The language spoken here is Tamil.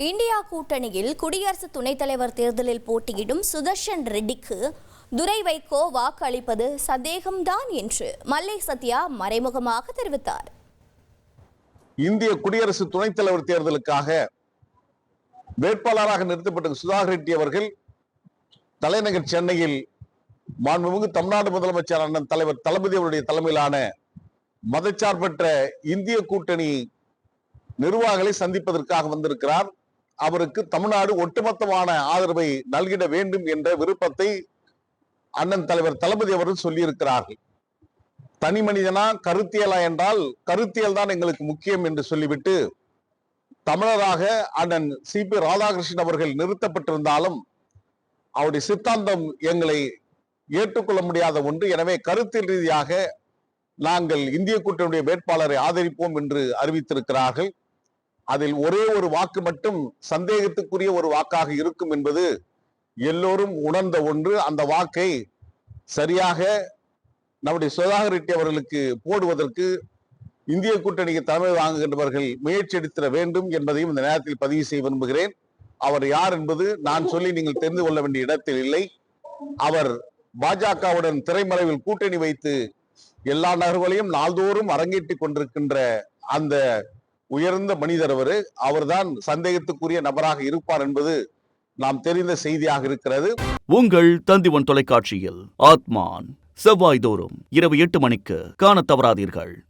இந்தியா கூட்டணியில் குடியரசு துணைத் தலைவர் தேர்தலில் போட்டியிடும் சுதர்ஷன் ரெட்டிக்கு துரை வைகோ வாக்கு அளிப்பது சந்தேகம்தான் என்று மல்லை சத்யா மறைமுகமாக தெரிவித்தார். இந்திய குடியரசு துணைத் தலைவர் தேர்தலுக்காக வேட்பாளராக நிறுத்தப்பட்ட சுதாகர் ரெட்டி அவர்கள் தலைநகர் சென்னையில் மாண்புமிகு தமிழ்நாடு முதலமைச்சர் அண்ணன் தலைவர் தளபதி அவருடைய தலைமையிலான மதச்சார்பற்ற இந்திய கூட்டணி நிர்வாகிகளை சந்திப்பதற்காக வந்திருக்கிறார். அவருக்கு தமிழ்நாடு ஒட்டுமொத்தமான ஆதரவை நல்கிட வேண்டும் என்ற விருப்பத்தை அண்ணன் தலைவர் தளபதி அவர்கள் சொல்லியிருக்கிறார்கள். தனி மனிதனா கருத்தியலா என்றால் கருத்தியல் தான் எங்களுக்கு முக்கியம் என்று சொல்லிவிட்டு தமிழராக அண்ணன் சி.பி. ராதாகிருஷ்ணன் அவர்கள் நிறுத்தப்பட்டிருந்தாலும் அவருடைய சித்தாந்தம் எங்களை ஏற்றுக்கொள்ள முடியாத ஒன்று. எனவே கருத்தியல் ரீதியாக நாங்கள் இந்திய கூட்டணியுடைய வேட்பாளரை ஆதரிப்போம் என்று அறிவித்திருக்கிறார்கள். அதில் ஒரே ஒரு வாக்கு மட்டும் சந்தேகத்துக்குரிய ஒரு வாக்காக இருக்கும் என்பது எல்லோரும் உணர்ந்த ஒன்று. அந்த வாக்கை சரியாக நம்முடைய சுதாகர் ரெட்டி அவர்களுக்கு போடுவதற்கு இந்திய கூட்டணிக்கு தலைமை வாங்குகின்றவர்கள் முயற்சி எடுத்திட வேண்டும் என்பதையும் இந்த நேரத்தில் பதிவு செய்ய விரும்புகிறேன். அவர் யார் என்பது நான் சொல்லி நீங்கள் தெரிந்து கொள்ள வேண்டிய இடத்தில் இல்லை. அவர் பாஜகவுடன் திரைமறைவில் கூட்டணி வைத்து எல்லா நகர்களையும் நாள்தோறும் அரங்கேற்றிக் கொண்டிருக்கின்ற அந்த உயர்ந்த மனிதர். அவர்தான் சந்தேகத்துக்குரிய நபராக இருப்பார் என்பது நாம் தெரிந்த செய்தியாக இருக்கிறது. உங்கள் தந்திவன் தொலைக்காட்சியில் ஆத்மான் செவ்வாய்தோறும் இரவு 8 மணிக்கு காணத் தவறாதீர்கள்.